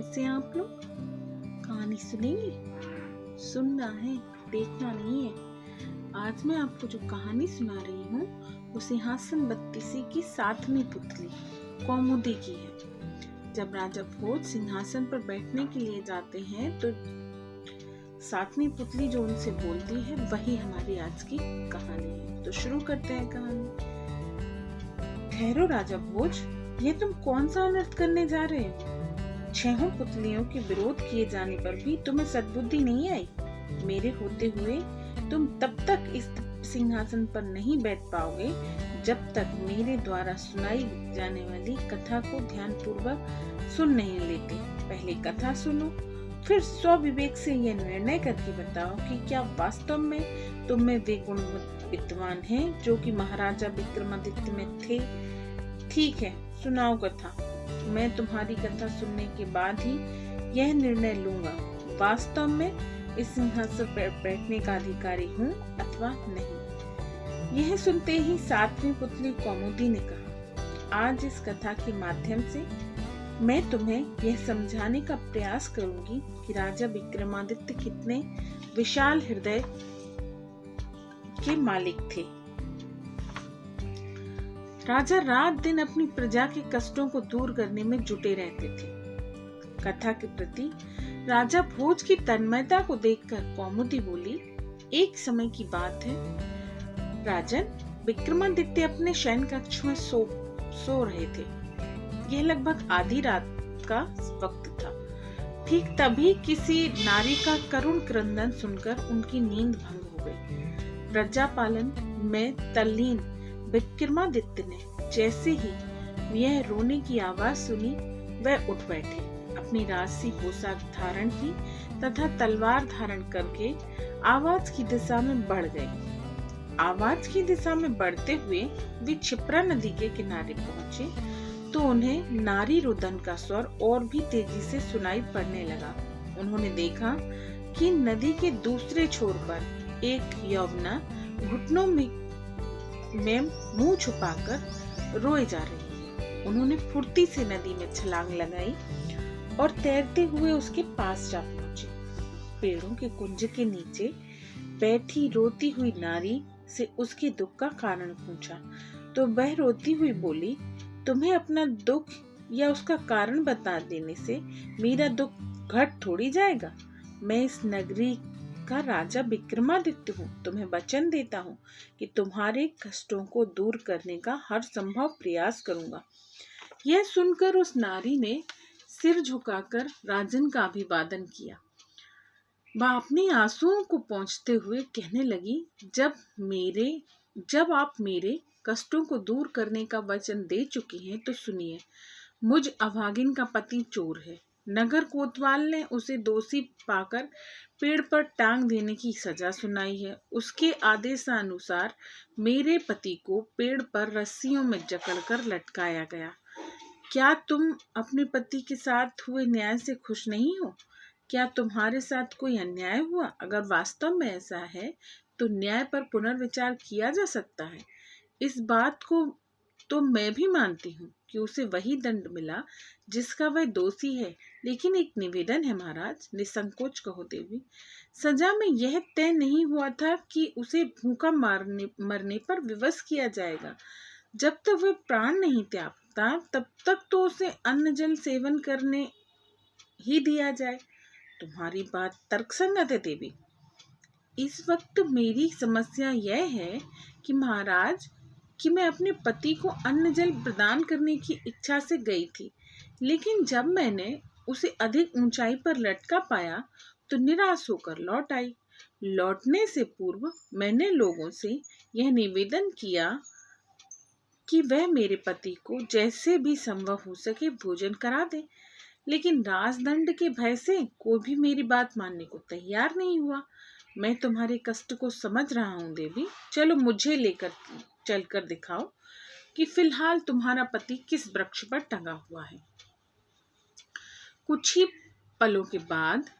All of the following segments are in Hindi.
कैसे हैं आप लोग? कहानी सुनेंगे? सुनना है, देखना नहीं है। आज मैं आपको जो कहानी सुना रही हूँ वो सिंहासन बत्तीसी की 7वीं पुतली कौमुदी की है। जब राजा भोज सिंहासन पर बैठने के लिए जाते हैं तो 7वीं पुतली जो उनसे बोलती है वही हमारी आज की कहानी है। तो शुरू करते हैं कहानी। ठहरो राजा भोज, ये तुम कौन सा अनर्थ करने जा रहे हो? 6 पुतलियों के विरोध किए जाने पर भी तुम्हें सद्बुद्धि नहीं आई। मेरे होते हुए तुम तब तक इस सिंहासन पर नहीं बैठ पाओगे जब तक मेरे द्वारा सुनाई जाने वाली कथा को ध्यानपूर्वक सुन नहीं लेते। पहले कथा सुनो, फिर स्वविवेक से यह निर्णय करके बताओ कि क्या वास्तव में तुम में वे गुण विद्वान हैं जो कि महाराजा विक्रमादित्य में थे। ठीक है, सुनाओ कथा। मैं तुम्हारी कथा सुनने के बाद ही यह निर्णय लूंगा वास्तव में इस सिंहासन पर बैठने का अधिकारी हूँ अथवा नहीं। यह सुनते ही 7वीं पुतली कौमुदी ने कहा, आज इस कथा के माध्यम से मैं तुम्हें यह समझाने का प्रयास करूंगी कि राजा विक्रमादित्य कितने विशाल हृदय के मालिक थे। राजा रात दिन अपनी प्रजा के कष्टों को दूर करने में जुटे रहते थे। कथा के प्रति राजा भोज की तन्मयता को देखकर कौमुदी बोली, एक समय की बात है राजन, विक्रमादित्य अपने शयन कक्ष में सो रहे थे। यह लगभग आधी रात का वक्त था। ठीक तभी किसी नारी का करुण क्रंदन सुनकर उनकी नींद भंग हो गई। प्रजा पालन में तल्लीन विक्रमादित्य ने जैसे ही यह रोने की आवाज सुनी वह उठ बैठे, अपनी राजसी पोशाक धारण की तथा तलवार धारण करके आवाज की दिशा में बढ़ गए। आवाज की दिशा में बढ़ते हुए वे क्षिप्रा नदी के किनारे पहुंचे तो उन्हें नारी रुदन का स्वर और भी तेजी से सुनाई पड़ने लगा। उन्होंने देखा कि नदी के दूसरे छोर पर एक यौवना घुटनों में मुंह छुपाकर रोए जा रही है। उन्होंने फुर्ती से नदी में छलांग लगाई और तैरते हुए उसके पास जा पहुंचे। पेड़ों के कुंज के नीचे बैठी रोती हुई नारी से उसके दुख का कारण पूछा तो वह रोती हुई बोली, तुम्हें अपना दुख या उसका कारण बता देने से मेरा दुख घट थोड़ी जाएगा। मैं इस नगरी का राजा विक्रमादित्य हूँ। तुम्हें वचन देता हूँ कि तुम्हारे कष्टों को दूर करने का हर संभव प्रयास करूंगा। यह सुनकर उस नारी ने सिर झुकाकर राजन का अभिवादन किया। वह अपने आंसुओं को पोंछते हुए कहने लगी, जब आप मेरे कष्टों को दूर करने का वचन दे चुकी हैं तो सुनिए। मुझ अभागिन का पति चोर है। नगर कोतवाल ने उसे दोषी पाकर पेड़ पर टांग देने की सजा सुनाई है। उसके आदेशानुसार मेरे पति को पेड़ पर रस्सियों में जकड़कर लटकाया गया। क्या तुम अपने पति के साथ हुए न्याय से खुश नहीं हो? क्या तुम्हारे साथ कोई अन्याय हुआ? अगर वास्तव में ऐसा है तो न्याय पर पुनर्विचार किया जा सकता है। इस बात को तो मैं भी मानती हूँ कि उसे वही दंड मिला जिसका वह दोषी है, लेकिन एक निवेदन है महाराज, निसंकोच कहो देवी। सजा में यह तय नहीं हुआ था कि उसे भूखा मरने पर विवश किया जाएगा। जब तक वह प्राण नहीं त्यागता तब तक तो उसे अन्न जल सेवन करने ही दिया जाए। तुम्हारी बात तर्कसंगत है देवी। इस वक्त मेरी समस्या यह है कि महाराज कि मैं अपने पति को अन्न जल प्रदान करने की इच्छा से गई थी, लेकिन जब मैंने उसे अधिक ऊंचाई पर लटका पाया तो निराश होकर लौट आई। लौटने से पूर्व मैंने लोगों से यह निवेदन किया कि वह मेरे पति को जैसे भी संभव हो सके भोजन करा दे, लेकिन राजदंड के भय से कोई भी मेरी बात मानने को तैयार नहीं हुआ। मैं तुम्हारे कष्ट को समझ रहा हूँ देवी। चलो मुझे लेकर चलकर दिखाओ कि फिलहाल तुम्हारा पति किस वृक्ष पर टंगा हुआ है। कुछ ही पलों के बाद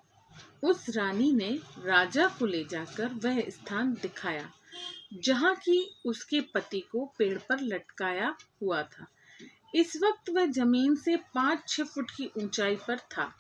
उस रानी ने राजा को ले जाकर वह स्थान दिखाया जहाँ की उसके पति को पेड़ पर लटकाया हुआ था। इस वक्त वह जमीन से 5-6 फुट की ऊंचाई पर था।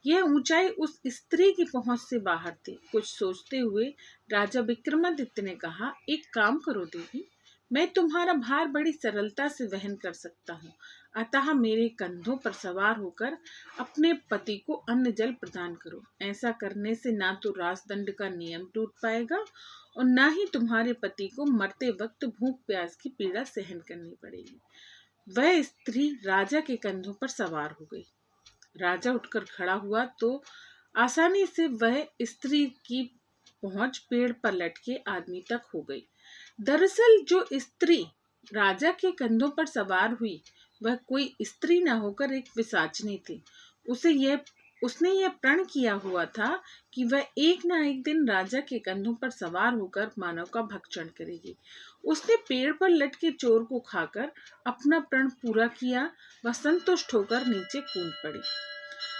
यह ऊंचाई उस स्त्री की पहुंच से बाहर थी। कुछ सोचते हुए राजा विक्रमादित्य ने कहा, एक काम करो देवी, मैं तुम्हारा भार बड़ी सरलता से वहन कर सकता हूँ, अतः मेरे कंधों पर सवार होकर अपने पति को अन्न जल प्रदान करो। ऐसा करने से ना तो राजदंड का नियम टूट पाएगा और ना ही तुम्हारे पति को मरते वक्त भूख प्यास की पीड़ा सहन करनी पड़ेगी। वह स्त्री राजा के कंधों पर सवार हो गई। राजा उठकर खड़ा हुआ तो आसानी से वह स्त्री की पहुंच पेड़ पर लटके आदमी तक हो गई। दरअसल जो स्त्री राजा के कंधों पर सवार हुई वह कोई स्त्री न होकर एक पिशाचनी थी। उसने यह प्रण किया हुआ था कि वह एक न एक दिन राजा के कंधों पर सवार होकर मानव का भक्षण करेगी। उसने पेड़ पर लटके चोर को खाकर अपना प्रण पूरा किया। वह संतुष्ट होकर नीचे कूद पड़ी।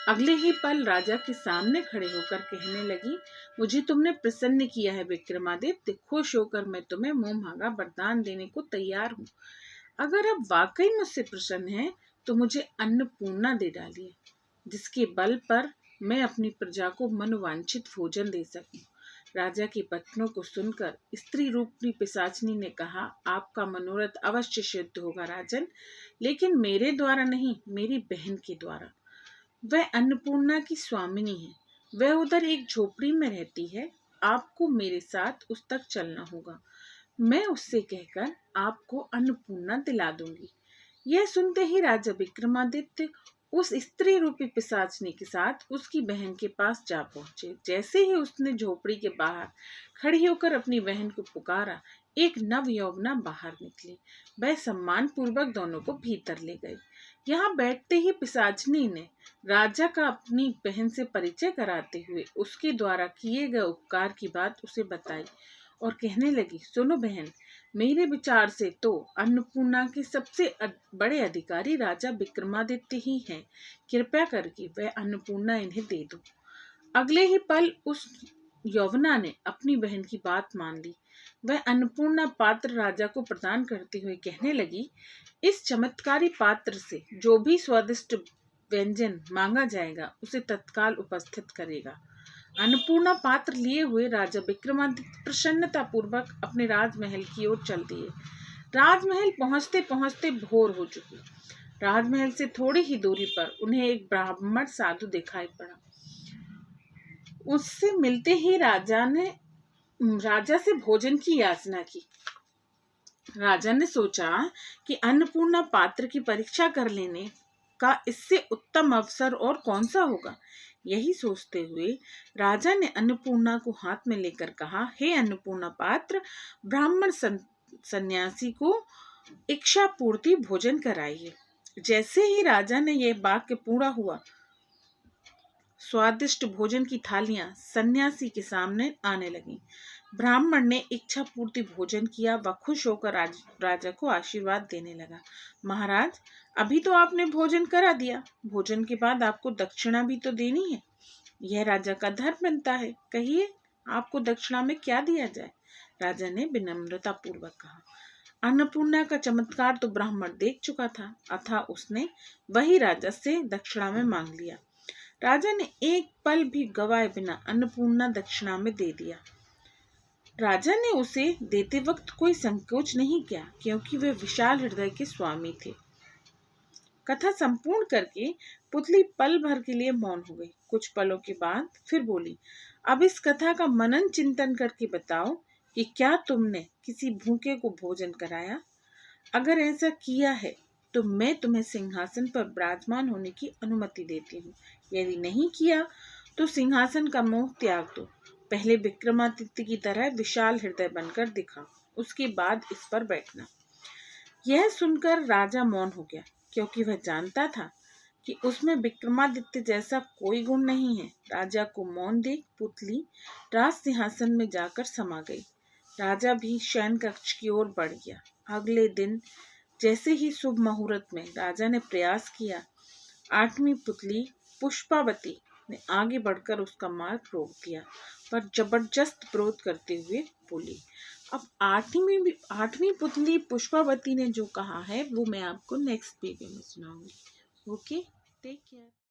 अगले ही पल राजा के सामने खड़े होकर कहने लगी, मुझे तुमने प्रसन्न किया है विक्रमादित्य, खुश होकर मैं तुम्हें मुंह मांगा वरदान देने को तैयार हूँ। अगर आप वाकई मुझसे प्रसन्न हैं तो मुझे अन्नपूर्णा दे डालिए, जिसके बल पर मैं अपनी प्रजा को मनोवांछित भोजन दे सकूं। राजा के वचनों को सुनकर स्त्री रूपी पिशाचनी ने कहा, आपका मनोरथ अवश्य सिद्ध होगा राजन, लेकिन मेरे द्वारा नहीं, मेरी बहन के द्वारा। वह अन्नपूर्णा की स्वामिनी है। वह उधर एक झोपड़ी में रहती है। आपको मेरे साथ उस तक चलना होगा। मैं उससे कहकर आपको अन्नपूर्णा दिला दूंगी। यह सुनते ही राजा विक्रमादित्य उस स्त्री रूपी पिशाचनी के साथ उसकी बहन के पास जा पहुंचे। जैसे ही उसने झोपड़ी के बाहर खड़ी होकर अपनी बहन को पुकारा, एक नव यौवना बाहर निकली। वह सम्मान पूर्वक दोनों को भीतर ले गई। यहाँ बैठते ही पिशाचनी ने राजा का अपनी बहन से परिचय कराते हुए उसके द्वारा किए गए उपकार की बात उसे बताई और कहने लगी, सुनो बहन, मेरे विचार से तो अन्नपूर्णा के सबसे बड़े अधिकारी राजा विक्रमादित्य ही हैं। कृपया करके वह अन्नपूर्णा इन्हें दे दो। अगले ही पल उस यौवना ने अपनी बहन की बात मान ली। वह अन्नपूर्णा पात्र राजा को प्रदान करते हुए कहने लगी, इस चमत्कारी पात्र से जो भी स्वादिष्ट व्यंजन मांगा जाएगा उसे तत्काल उपस्थित करेगा। अन्नपूर्णा पात्र लिए हुए राजा विक्रमादित्य प्रसन्नता पूर्वक अपने राजमहल की ओर चल दिए। राजमहल पहुंचते पहुंचते भोर हो चुकी। राजमहल से थोड़ी ही दूरी पर उन्हें एक ब्राह्मण साधु दिखाई पड़ा। उससे मिलते ही राजा से भोजन की याचना की। राजा ने सोचा कि अन्नपूर्णा पात्र की परीक्षा कर लेने का इससे उत्तम अवसर और कौन सा होगा। यही सोचते हुए राजा ने अन्नपूर्णा को हाथ में लेकर कहा, हे अन्नपूर्णा पात्र, ब्राह्मण सन्यासी को इच्छा पूर्ति भोजन कराइए। जैसे ही राजा ने यह वाक्य पूरा हुआ, स्वादिष्ट भोजन की थालियां सन्यासी के सामने आने लगी। ब्राह्मण ने इच्छा पूर्ति भोजन किया। वह खुश होकर राजा को आशीर्वाद देने लगा। महाराज, अभी तो आपने भोजन करा दिया, भोजन के बाद आपको दक्षिणा भी तो देनी है। यह राजा का धर्म बनता है। कहिए, आपको दक्षिणा में क्या दिया जाए? राजा ने विनम्रता पूर्वक कहा। अन्नपूर्णा का चमत्कार तो ब्राह्मण देख चुका था, अतः उसने वही राजा से दक्षिणा में मांग लिया। राजा ने एक पल भी गवाए बिना अन्नपूर्णा दक्षिणा में दे दिया। राजा ने उसे देते वक्त कोई संकोच नहीं किया, क्योंकि वे विशाल हृदय के स्वामी थे। कथा संपूर्ण करके पुतली पल भर के लिए मौन हो गई। कुछ पलों के बाद फिर बोली, अब इस कथा का मनन चिंतन करके बताओ कि क्या तुमने किसी भूखे को भोजन कराया? अगर ऐसा किया है तो मैं तुम्हें सिंहासन पर विराजमान होने की अनुमति देती हूँ। यदि नहीं किया तो सिंहासन का मोह त्याग दो। पहले विक्रमादित्य की तरह विशाल हृदय बनकर दिखाओ, उसके बाद इस पर बैठना। यह सुनकर राजा मौन हो गया, क्योंकि वह जानता था कि उसमें विक्रमादित्य जैसा कोई गुण नहीं है। राजा को मौन देख पुतली राज सिंहासन में जाकर समा गई। राजा भी शयन कक्ष की ओर बढ़ गया। अगले दिन जैसे ही शुभ मुहूर्त में राजा ने प्रयास किया, 8वीं पुतली पुष्पावती ने आगे बढ़कर उसका मार्ग रोक दिया, पर जबरदस्त विरोध करते हुए बोली। अब 8वीं पुतली पुष्पावती ने जो कहा है वो मैं आपको नेक्स्ट वीडियो में सुनाऊंगी। Okay, take care.